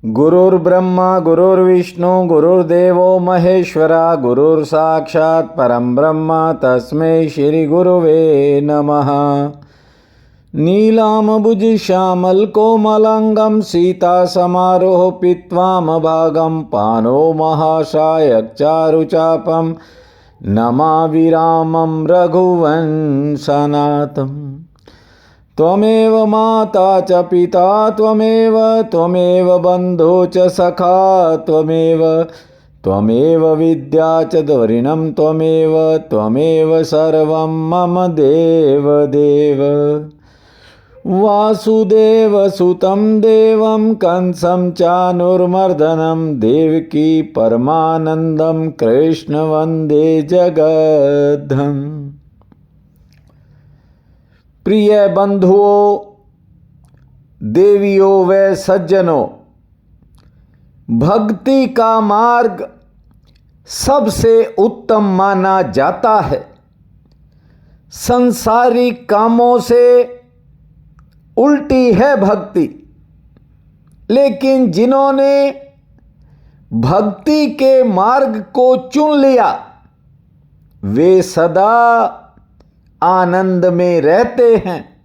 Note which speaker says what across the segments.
Speaker 1: गुरुर्ब्रह्मा गुरुर्विष्णु गुरुर्देवो महेश्वरा गुरुर्साक्षात् परं ब्रह्म तस्मै श्री गुरुवे नमः। नीलाम्बुजश्यामलकोमलाङ्गं सीतासमारोपित्वामभागं पाणौ महासायकचारुचापं नमामि रामं रघुवंशनाथम्। त्वमेव माता च पिता त्वमेव बन्धो च सखा त्वमेव विद्या च द्वरिणं त्वमेव सर्वं मम देवदेव। वासुदेवसुतं देवं कंसं चानुर्मर्दनं देवकी परमानन्दं कृष्ण वन्दे जगद्धाम। प्रिय बंधुओं, देवियों व सज्जनों, भक्ति का मार्ग सबसे उत्तम माना जाता है। संसारिक कामों से उल्टी है भक्ति, लेकिन जिन्होंने भक्ति के मार्ग को चुन लिया वे सदा आनंद में रहते हैं।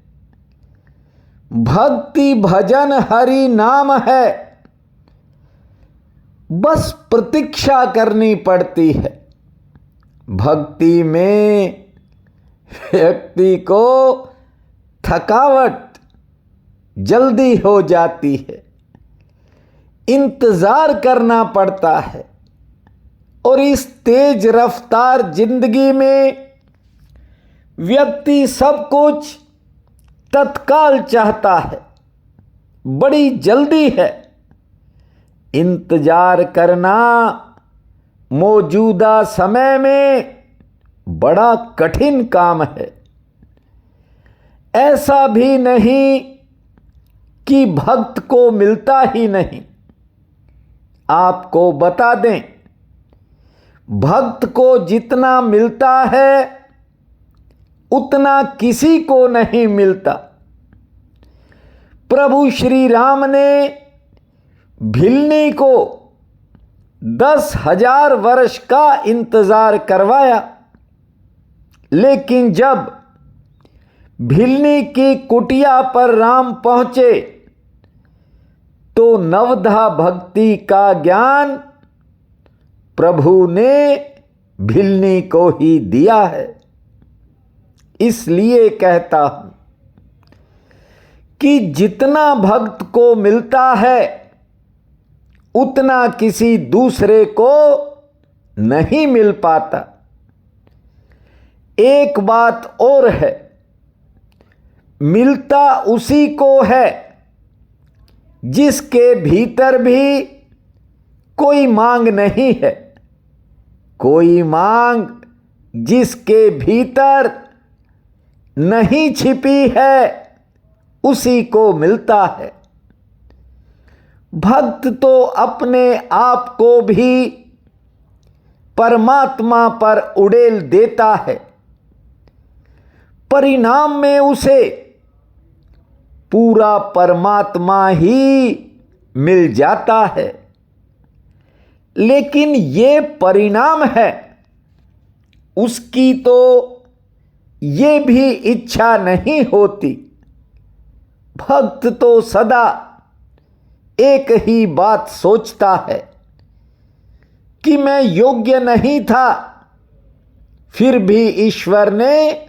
Speaker 1: भक्ति भजन हरि नाम है, बस प्रतीक्षा करनी पड़ती है। भक्ति में व्यक्ति को थकावट जल्दी हो जाती है, इंतजार करना पड़ता है, और इस तेज रफ्तार जिंदगी में व्यक्ति सब कुछ तत्काल चाहता है, बड़ी जल्दी है। इंतजार करना मौजूदा समय में बड़ा कठिन काम है। ऐसा भी नहीं कि भक्त को मिलता ही नहीं। आपको बता दें, भक्त को जितना मिलता है उतना किसी को नहीं मिलता। प्रभु श्री राम ने भिलनी को 10,000 वर्ष का इंतजार करवाया, लेकिन जब भिलनी की कुटिया पर राम पहुंचे तो नवधा भक्ति का ज्ञान प्रभु ने भिलनी को ही दिया है। इसलिए कहता हूं कि जितना भक्त को मिलता है उतना किसी दूसरे को नहीं मिल पाता। एक बात और है, मिलता उसी को है जिसके भीतर भी कोई मांग नहीं है। कोई मांग जिसके भीतर नहीं छिपी है उसी को मिलता है। भक्त तो अपने आप को भी परमात्मा पर उड़ेल देता है, परिणाम में उसे पूरा परमात्मा ही मिल जाता है। लेकिन ये परिणाम है, उसकी तो ये भी इच्छा नहीं होती। भक्त तो सदा एक ही बात सोचता है कि मैं योग्य नहीं था, फिर भी ईश्वर ने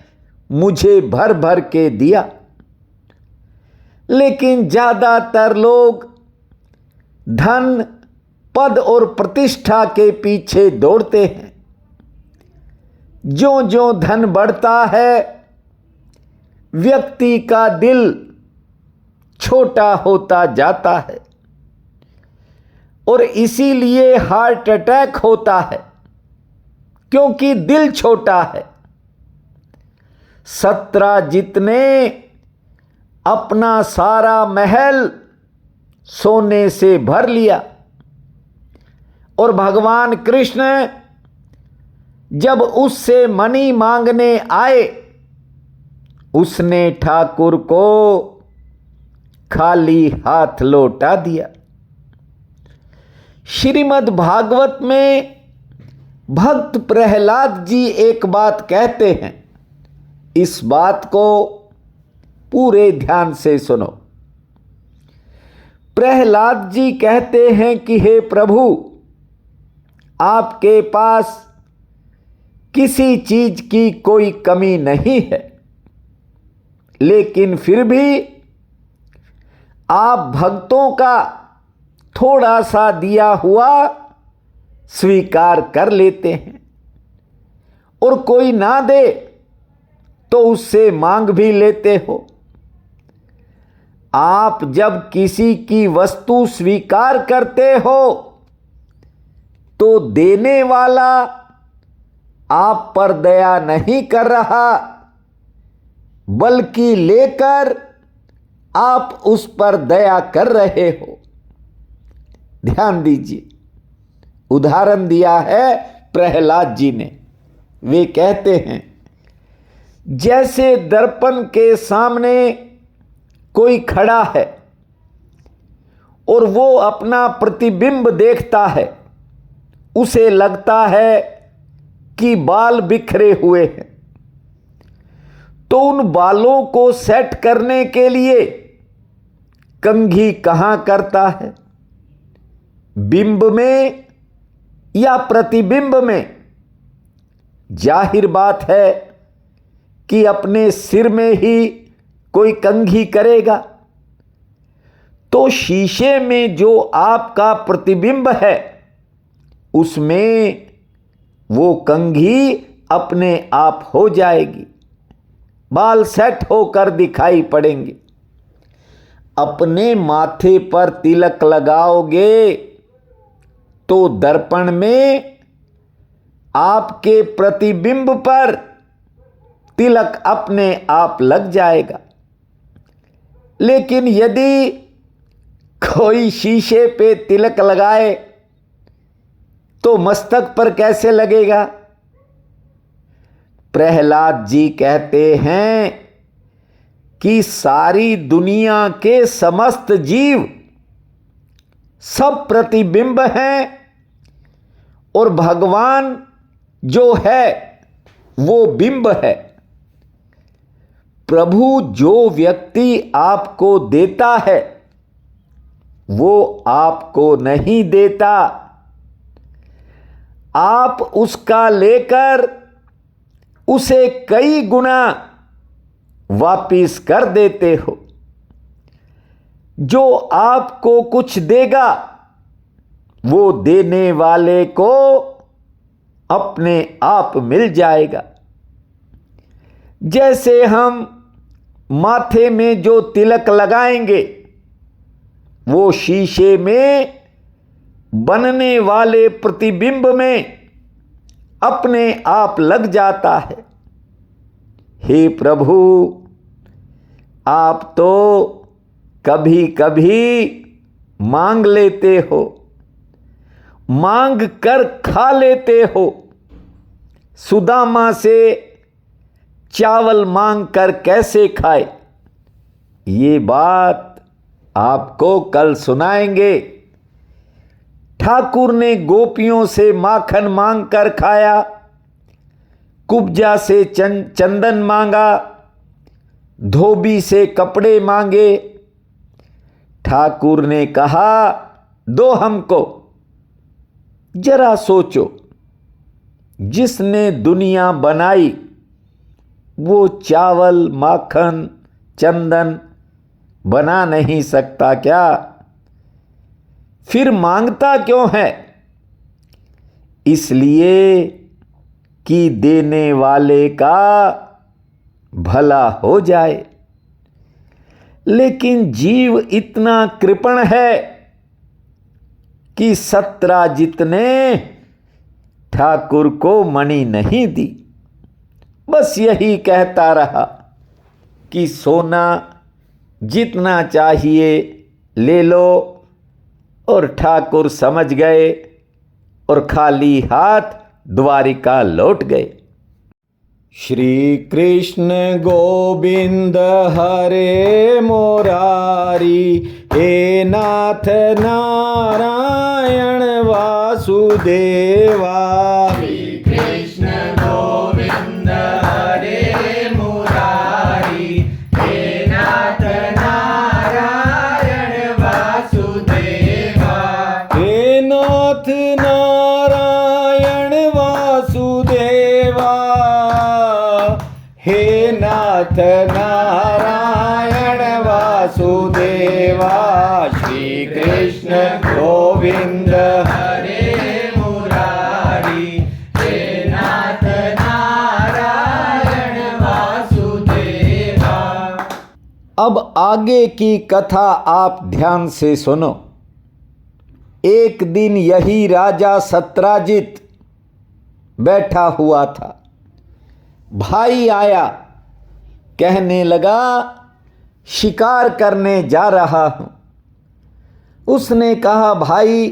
Speaker 1: मुझे भर भर के दिया। लेकिन ज्यादातर लोग धन, पद और प्रतिष्ठा के पीछे दौड़ते हैं। जो जो धन बढ़ता है व्यक्ति का दिल छोटा होता जाता है, और इसीलिए हार्ट अटैक होता है, क्योंकि दिल छोटा है। 17 ने अपना सारा महल सोने से भर लिया, और भगवान कृष्ण जब उससे मणि मांगने आए उसने ठाकुर को खाली हाथ लौटा दिया। श्रीमद् भागवत में भक्त प्रहलाद जी एक बात कहते हैं, इस बात को पूरे ध्यान से सुनो। प्रहलाद जी कहते हैं कि हे प्रभु, आपके पास किसी चीज की कोई कमी नहीं है, लेकिन फिर भी आप भक्तों का थोड़ा सा दिया हुआ स्वीकार कर लेते हैं, और कोई ना दे तो उससे मांग भी लेते हो। आप जब किसी की वस्तु स्वीकार करते हो तो देने वाला आप पर दया नहीं कर रहा, बल्कि लेकर आप उस पर दया कर रहे हो। ध्यान दीजिए, उदाहरण दिया है प्रहलाद जी ने। वे कहते हैं, जैसे दर्पण के सामने कोई खड़ा है और वो अपना प्रतिबिंब देखता है, उसे लगता है कि बाल बिखरे हुए हैं, तो उन बालों को सेट करने के लिए कंघी कहां करता है, बिंब में या प्रतिबिंब में? जाहिर बात है कि अपने सिर में ही कोई कंघी करेगा। तो शीशे में जो आपका प्रतिबिंब है, उसमें वो कंघी अपने आप हो जाएगी, बाल सेट होकर दिखाई पड़ेंगे। अपने माथे पर तिलक लगाओगे तो दर्पण में आपके प्रतिबिंब पर तिलक अपने आप लग जाएगा। लेकिन यदि कोई शीशे पे तिलक लगाए तो मस्तक पर कैसे लगेगा? प्रहलाद जी कहते हैं कि सारी दुनिया के समस्त जीव सब प्रतिबिंब हैं, और भगवान जो है वो बिंब है। प्रभु जो व्यक्ति आपको देता है वो आपको नहीं देता, आप उसका लेकर उसे कई गुना वापिस कर देते हो। जो आपको कुछ देगा वो देने वाले को अपने आप मिल जाएगा। जैसे हम माथे में जो तिलक लगाएंगे वो शीशे में बनने वाले प्रतिबिंब में अपने आप लग जाता है। हे प्रभु, आप तो कभी कभी मांग लेते हो, मांग कर खा लेते हो। सुदामा से चावल मांग कर कैसे खाए, ये बात आपको कल सुनाएंगे। ठाकुर ने गोपियों से माखन मांग कर खाया, कुब्जा से चंदन मांगा, धोबी से कपड़े मांगे। ठाकुर ने कहा, दो हमको। जरा सोचो, जिसने दुनिया बनाई वो चावल, माखन, चंदन बना नहीं सकता क्या? फिर मांगता क्यों है? इसलिए कि देने वाले का भला हो जाए। लेकिन जीव इतना कृपण है कि 17 जितने ठाकुर को मणि नहीं दी, बस यही कहता रहा कि सोना जितना चाहिए ले लो, और ठाकुर समझ गए और खाली हाथ द्वारिका लौट गए। श्री कृष्ण गोविंद हरे मुरारी, हे नाथ नारायण वासुदेवा।
Speaker 2: श्री कृष्ण गोविंद हरे मुरारी, हे नाथ नारायण वासुदेवा।
Speaker 1: हे नाथ नारायण वासुदेवा, हे नाथ नारायण वासुदेवा। श्री कृष्ण गोविंद
Speaker 2: हरे मुरारी, हे नाथ नारायण वासुदेवा।
Speaker 1: अब आगे की कथा आप ध्यान से सुनो। एक दिन यही राजा सत्राजित बैठा हुआ था। भाई आया, कहने लगा शिकार करने जा रहा हूं। उसने कहा भाई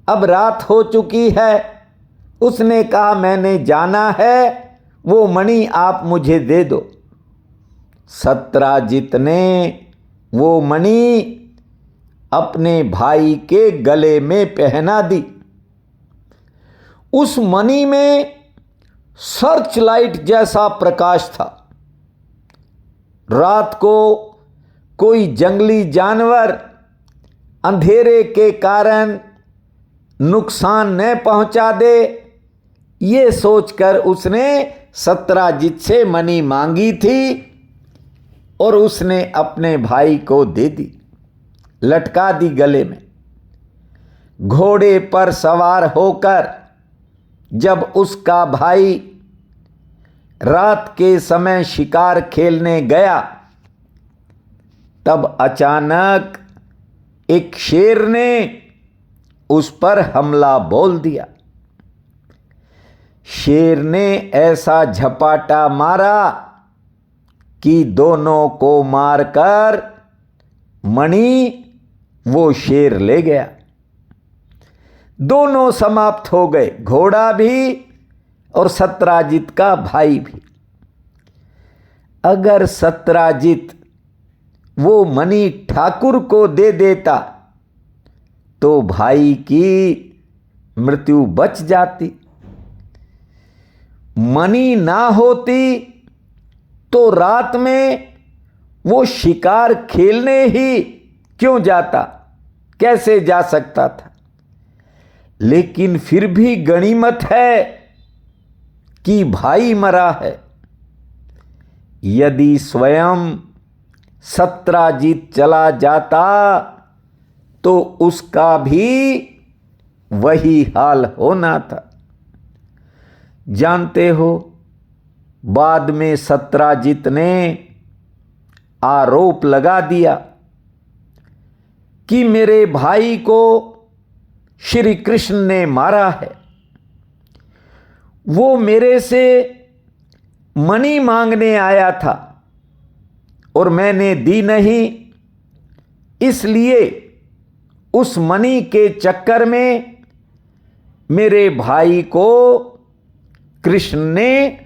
Speaker 1: अब रात हो चुकी है। उसने कहा मैंने जाना है, वो मणि आप मुझे दे दो। सत्राजित ने वो मणि अपने भाई के गले में पहना दी। उस मणि में सर्च लाइट जैसा प्रकाश था। रात को कोई जंगली जानवर अंधेरे के कारण नुकसान न पहुंचा दे, ये सोचकर उसने सत्राजित से मणि मांगी थी और उसने अपने भाई को दे दी, लटका दी गले में। घोड़े पर सवार होकर जब उसका भाई रात के समय शिकार खेलने गया, तब अचानक एक शेर ने उस पर हमला बोल दिया। शेर ने ऐसा झपाटा मारा कि दोनों को मारकर मणि वो शेर ले गया। दोनों समाप्त हो गए, घोड़ा भी और सत्राजित का भाई भी। अगर सत्राजित वो मणि ठाकुर को दे देता तो भाई की मृत्यु बच जाती। मणि ना होती तो रात में वो शिकार खेलने ही क्यों जाता, कैसे जा सकता था। लेकिन फिर भी गनीमत है कि भाई मरा है। यदि स्वयं सत्राजित चला जाता तो उसका भी वही हाल होना था। जानते हो, बाद में सत्राजित ने आरोप लगा दिया कि मेरे भाई को श्री कृष्ण ने मारा है। वो मेरे से मणि मांगने आया था और मैंने दी नहीं, इसलिए उस मणि के चक्कर में मेरे भाई को कृष्ण ने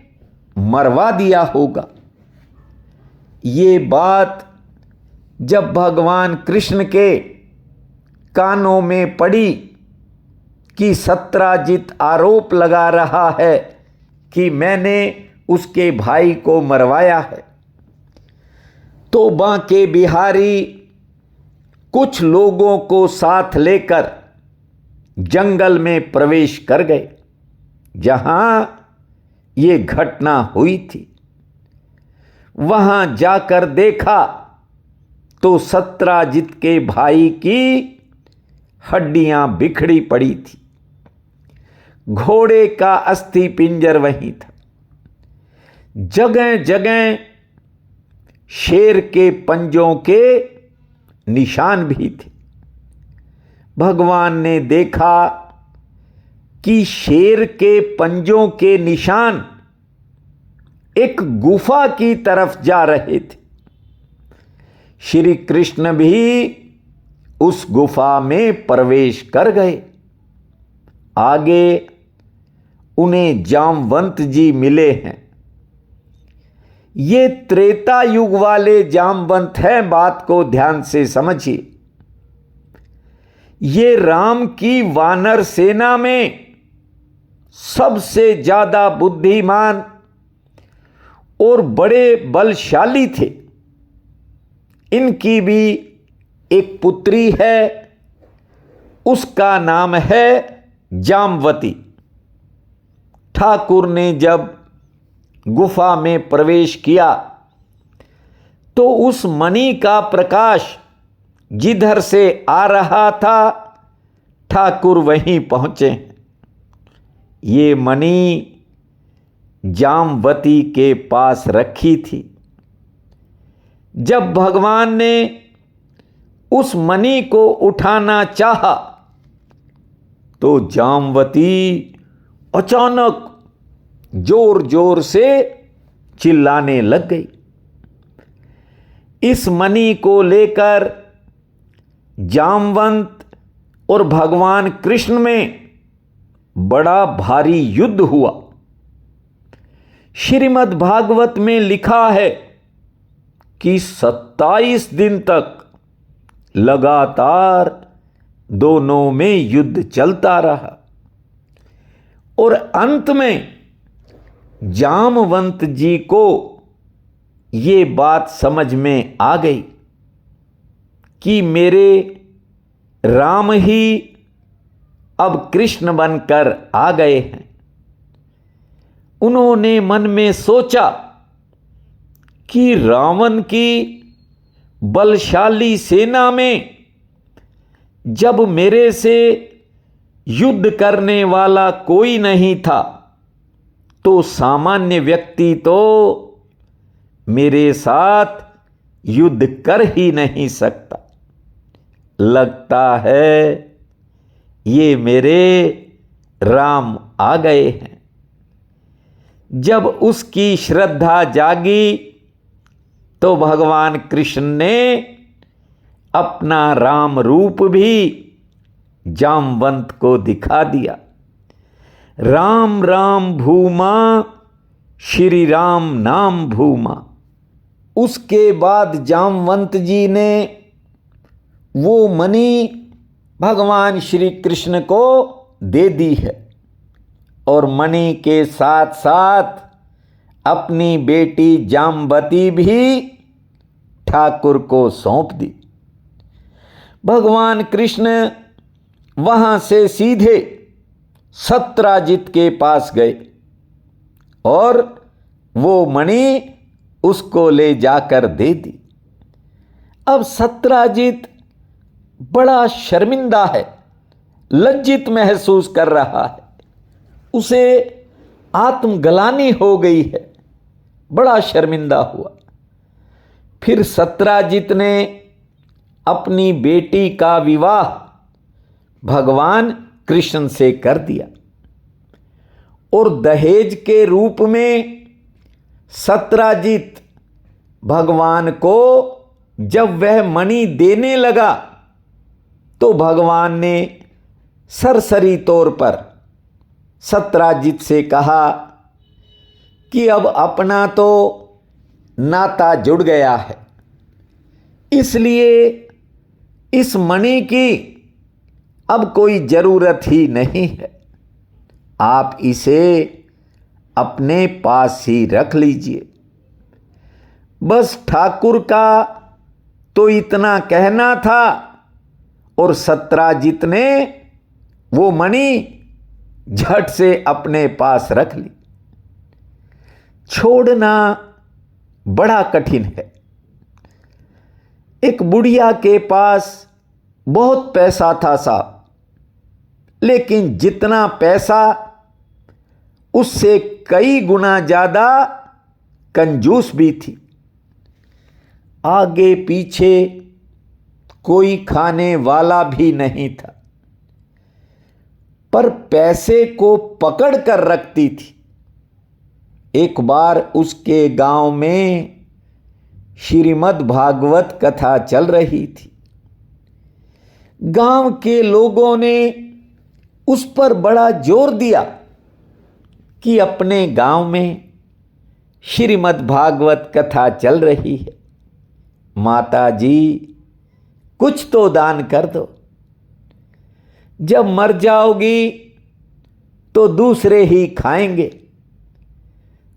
Speaker 1: मरवा दिया होगा। ये बात जब भगवान कृष्ण के कानों में पड़ी कि सत्राजित आरोप लगा रहा है कि मैंने उसके भाई को मरवाया है, तो बांके बिहारी कुछ लोगों को साथ लेकर जंगल में प्रवेश कर गए जहां ये घटना हुई थी। वहां जाकर देखा तो सत्राजित के भाई की हड्डियां बिखरी पड़ी थी। घोड़े का अस्थि पिंजर वहीं था। जगह जगह शेर के पंजों के निशान भी थे। भगवान ने देखा कि शेर के पंजों के निशान एक गुफा की तरफ जा रहे थे। श्री कृष्ण भी उस गुफा में प्रवेश कर गए। आगे उन्हें जामवंत जी मिले हैं। ये त्रेता युग वाले जामवंत हैं, बात को ध्यान से समझिए। ये राम की वानर सेना में सबसे ज्यादा बुद्धिमान और बड़े बलशाली थे। इनकी भी एक पुत्री है, उसका नाम है जामवती। ठाकुर ने जब गुफा में प्रवेश किया तो उस मणि का प्रकाश जिधर से आ रहा था, ठाकुर वहीं पहुंचे। ये मणि जामवती के पास रखी थी। जब भगवान ने उस मणि को उठाना चाहा तो जामवती अचानक जोर जोर से चिल्लाने लग गई। इस मणि को लेकर जामवंत और भगवान कृष्ण में बड़ा भारी युद्ध हुआ। श्रीमद् भागवत में लिखा है कि 27 दिन तक लगातार दोनों में युद्ध चलता रहा और अंत में जामवंत जी को ये बात समझ में आ गई कि मेरे राम ही अब कृष्ण बनकर आ गए हैं। उन्होंने मन में सोचा कि रावण की बलशाली सेना में जब मेरे से युद्ध करने वाला कोई नहीं था तो सामान्य व्यक्ति तो मेरे साथ युद्ध कर ही नहीं सकता। लगता है ये मेरे राम आ गए हैं। जब उसकी श्रद्धा जागी तो भगवान कृष्ण ने अपना राम रूप भी जामवंत को दिखा दिया। राम राम भूमा श्री राम नाम भूमा। उसके बाद जामवंत जी ने वो मणि भगवान श्री कृष्ण को दे दी है और मणि के साथ साथ अपनी बेटी जामवती भी ठाकुर को सौंप दी। भगवान कृष्ण वहां से सीधे सत्राजित के पास गए और वो मणि उसको ले जाकर दे दी। अब सत्राजित बड़ा शर्मिंदा है, लज्जित महसूस कर रहा है, उसे आत्मग्लानि हो गई है, बड़ा शर्मिंदा हुआ। फिर सत्राजित ने अपनी बेटी का विवाह भगवान कृष्ण से कर दिया और दहेज के रूप में सत्राजित भगवान को जब वह मणि देने लगा तो भगवान ने सरसरी तौर पर सत्राजित से कहा कि अब अपना तो नाता जुड़ गया है, इसलिए इस मणि की अब कोई जरूरत ही नहीं है, आप इसे अपने पास ही रख लीजिए। बस ठाकुर का तो इतना कहना था और सत्राजित ने वो मणि झट से अपने पास रख ली। छोड़ना बड़ा कठिन है। एक बुढ़िया के पास बहुत पैसा था साहब, लेकिन जितना पैसा उससे कई गुना ज्यादा कंजूस भी थी। आगे पीछे कोई खाने वाला भी नहीं था, पर पैसे को पकड़ कर रखती थी। एक बार उसके गांव में श्रीमद् भागवत कथा चल रही थी। गांव के लोगों ने उस पर बड़ा जोर दिया कि अपने गांव में श्रीमद् भागवत कथा चल रही है, माता जी कुछ तो दान कर दो, जब मर जाओगी तो दूसरे ही खाएंगे,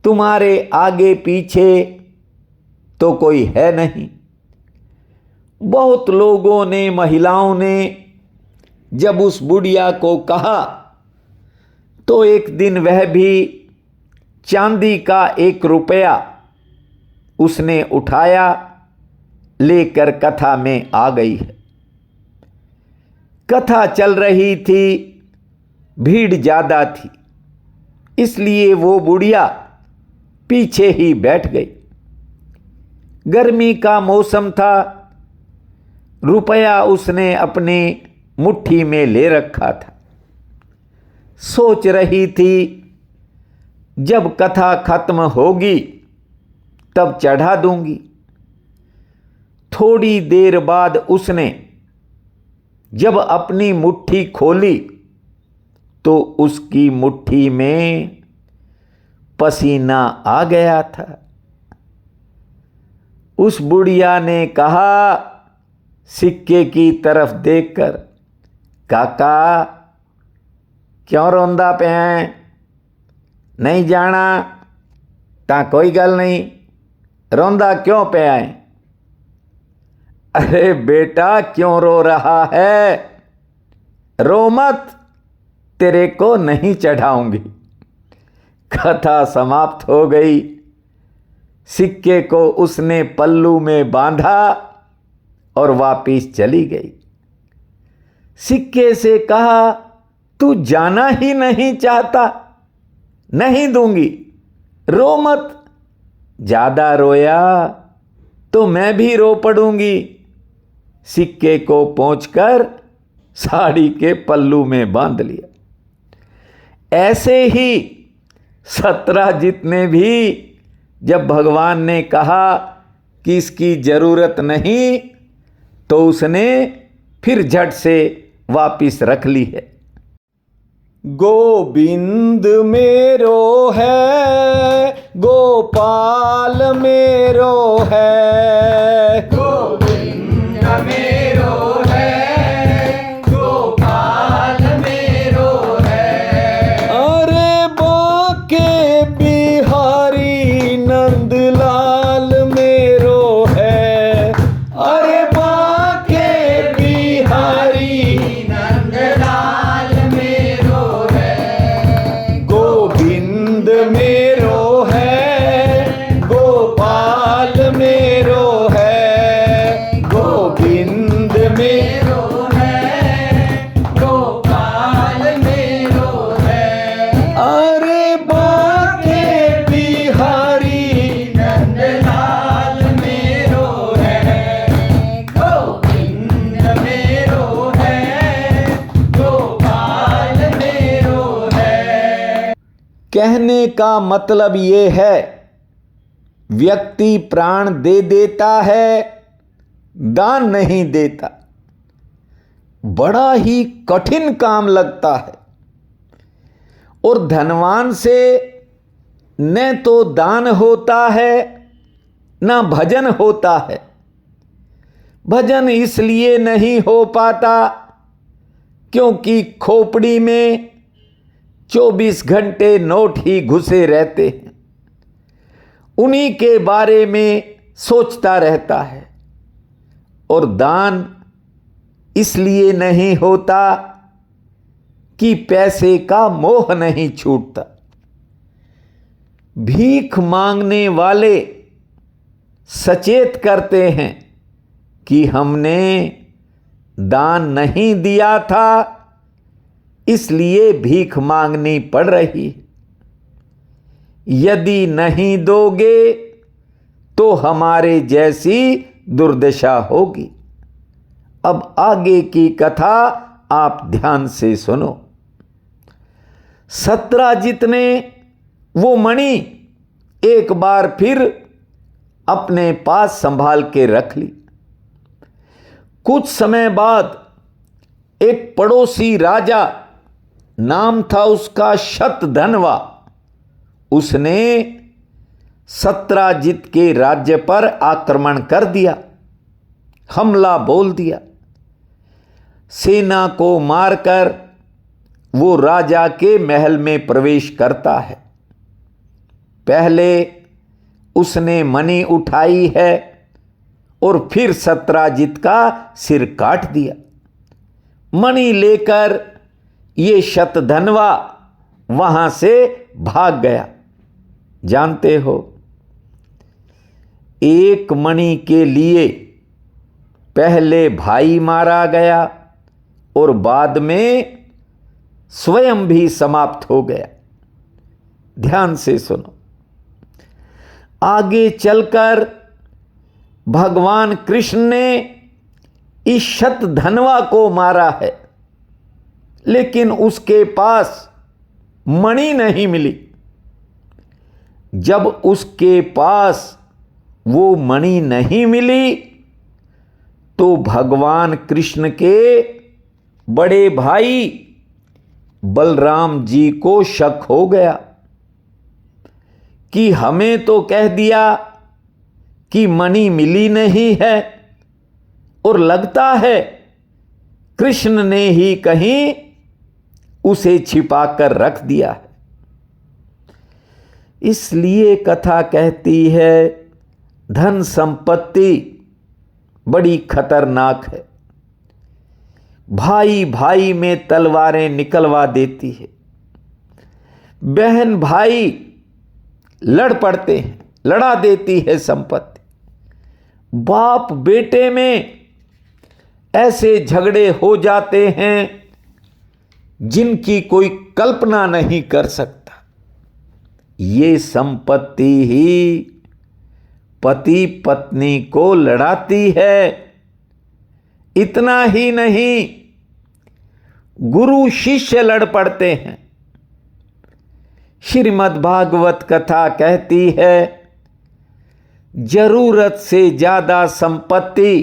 Speaker 1: तुम्हारे आगे पीछे तो कोई है नहीं। बहुत लोगों ने, महिलाओं ने जब उस बुढ़िया को कहा तो एक दिन वह भी चांदी का 1 रुपया उसने उठाया, लेकर कथा में आ गई है। कथा चल रही थी, भीड़ ज्यादा थी, इसलिए वो बुढ़िया पीछे ही बैठ गई। गर्मी का मौसम था, रुपया उसने अपने मुट्ठी में ले रखा था। सोच रही थी जब कथा खत्म होगी तब चढ़ा दूंगी। थोड़ी देर बाद उसने जब अपनी मुट्ठी खोली तो उसकी मुट्ठी में पसीना आ गया था। उस बुढ़िया ने कहा सिक्के की तरफ देखकर, काका क्यों रोंदा पे हैं? नहीं जाना ता कोई गल नहीं, रोंदा क्यों पे आए? अरे बेटा क्यों रो रहा है? रो मत, तेरे को नहीं चढ़ाऊंगी। कथा समाप्त हो गई। सिक्के को उसने पल्लू में बांधा और वापिस चली गई। सिक्के से कहा तू जाना ही नहीं चाहता? नहीं दूंगी, रो मत। ज्यादा रोया तो मैं भी रो पड़ूंगी। सिक्के को पोंछकर साड़ी के पल्लू में बांध लिया। ऐसे ही 17 ने भी जब भगवान ने कहा कि इसकी जरूरत नहीं तो उसने फिर झट से वापिस रख ली है। गोविंद मेरो है, गोपाल मेरो है।
Speaker 2: गोविंद मेरो है, गोपाल मेरो है।
Speaker 1: अरे बाके बिहारी नंदलाल मेरो है। अरे बाके बिहारी
Speaker 2: नंदलाल मेरो है।
Speaker 1: गोविंद मेरो है, गोपाल मेरो है। गोविंद मेरो
Speaker 2: मेरो है, गोपाल मेरो है।
Speaker 1: अरे बाके बिहारी
Speaker 2: नंदलाल मेरो है, गोविंद मेरो है, गोपाल मेरो है।
Speaker 1: कहने का मतलब ये है, व्यक्ति प्राण दे देता है, दान नहीं देता। बड़ा ही कठिन काम लगता है। और धनवान से न तो दान होता है न भजन होता है। भजन इसलिए नहीं हो पाता क्योंकि खोपड़ी में 24 घंटे नोट ही घुसे रहते हैं। उन्हीं के बारे में सोचता रहता है। और दान इसलिए नहीं होता कि पैसे का मोह नहीं छूटता। भीख मांगने वाले सचेत करते हैं कि हमने दान नहीं दिया था, इसलिए भीख मांगनी पड़ रही है। यदि नहीं दोगे तो हमारे जैसी दुर्दशा होगी। अब आगे की कथा आप ध्यान से सुनो। 17 ने वो मणि एक बार फिर अपने पास संभाल के रख ली। कुछ समय बाद एक पड़ोसी राजा, नाम था उसका शतधनवा, उसने 17 के राज्य पर आक्रमण कर दिया, हमला बोल दिया। सेना को मारकर वो राजा के महल में प्रवेश करता है। पहले उसने मणि उठाई है और फिर सत्राजित का सिर काट दिया। मणि लेकर ये शतधनवा वहां से भाग गया। जानते हो, एक मणि के लिए पहले भाई मारा गया और बाद में स्वयं भी समाप्त हो गया। ध्यान से सुनो, आगे चलकर भगवान कृष्ण ने इस शतधनवा को मारा है, लेकिन उसके पास मणि नहीं मिली। जब उसके पास वो मणि नहीं मिली तो भगवान कृष्ण के बड़े भाई बलराम जी को शक हो गया कि हमें तो कह दिया कि मणि मिली नहीं है, और लगता है कृष्ण ने ही कहीं उसे छिपाकर रख दिया है। इसलिए कथा कहती है धन संपत्ति बड़ी खतरनाक है। भाई भाई में तलवारें निकलवा देती है। बहन भाई लड़ पड़ते हैं, लड़ा देती है संपत्ति। बाप बेटे में ऐसे झगड़े हो जाते हैं जिनकी कोई कल्पना नहीं कर सकता। ये संपत्ति ही पति पत्नी को लड़ाती है। इतना ही नहीं, गुरु शिष्य लड़ पड़ते हैं। श्रीमद् भागवत कथा कहती है जरूरत से ज्यादा संपत्ति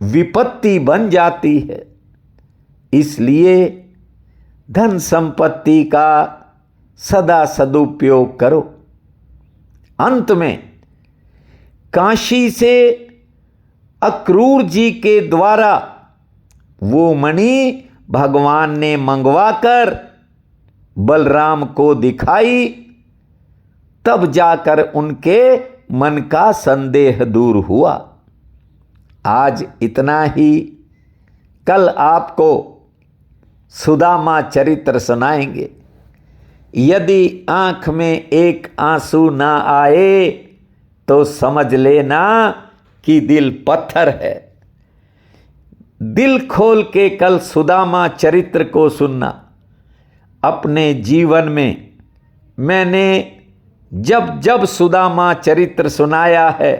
Speaker 1: विपत्ति बन जाती है। इसलिए धन संपत्ति का सदा सदुपयोग करो। अंत में काशी से अक्रूर जी के द्वारा वो मणि भगवान ने मंगवाकर बलराम को दिखाई, तब जाकर उनके मन का संदेह दूर हुआ। आज इतना ही। कल आपको सुदामा चरित्र सुनाएंगे। यदि आंख में एक आंसू ना आए तो समझ लेना कि दिल पत्थर है। दिल खोल के कल सुदामा चरित्र को सुनना। अपने जीवन में मैंने जब जब सुदामा चरित्र सुनाया है,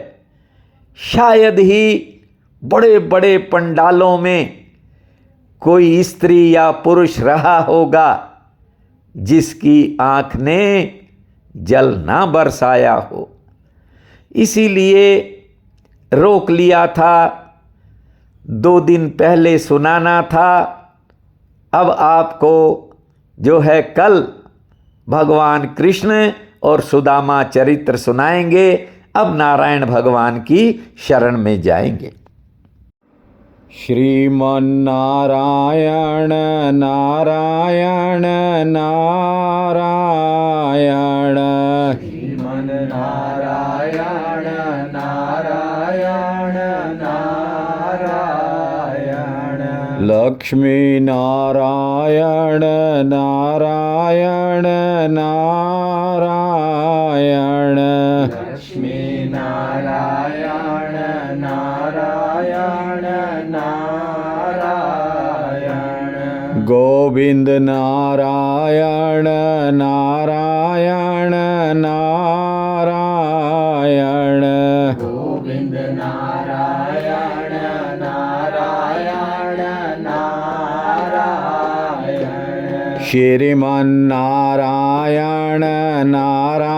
Speaker 1: शायद ही बड़े बड़े पंडालों में कोई स्त्री या पुरुष रहा होगा जिसकी आंख ने जल ना बरसाया हो। इसीलिए रोक लिया था, 2 दिन पहले सुनाना था। अब आपको जो है कल भगवान कृष्ण और सुदामा चरित्र सुनाएंगे। अब नारायण भगवान की शरण में जाएंगे। श्रीमन्नारायण नारायण नारायण,
Speaker 2: श्रीमन्नारायण नारायण नारायण,
Speaker 1: लक्ष्मी नारायण नारायण नारायण,
Speaker 2: लक्ष्मी नारायण नारायण नारायण,
Speaker 1: गोविंद नारायण नारायण नारायण,
Speaker 2: गोविंद नारायण नारायण नारायण,
Speaker 1: श्रीमन्नारायण नारायण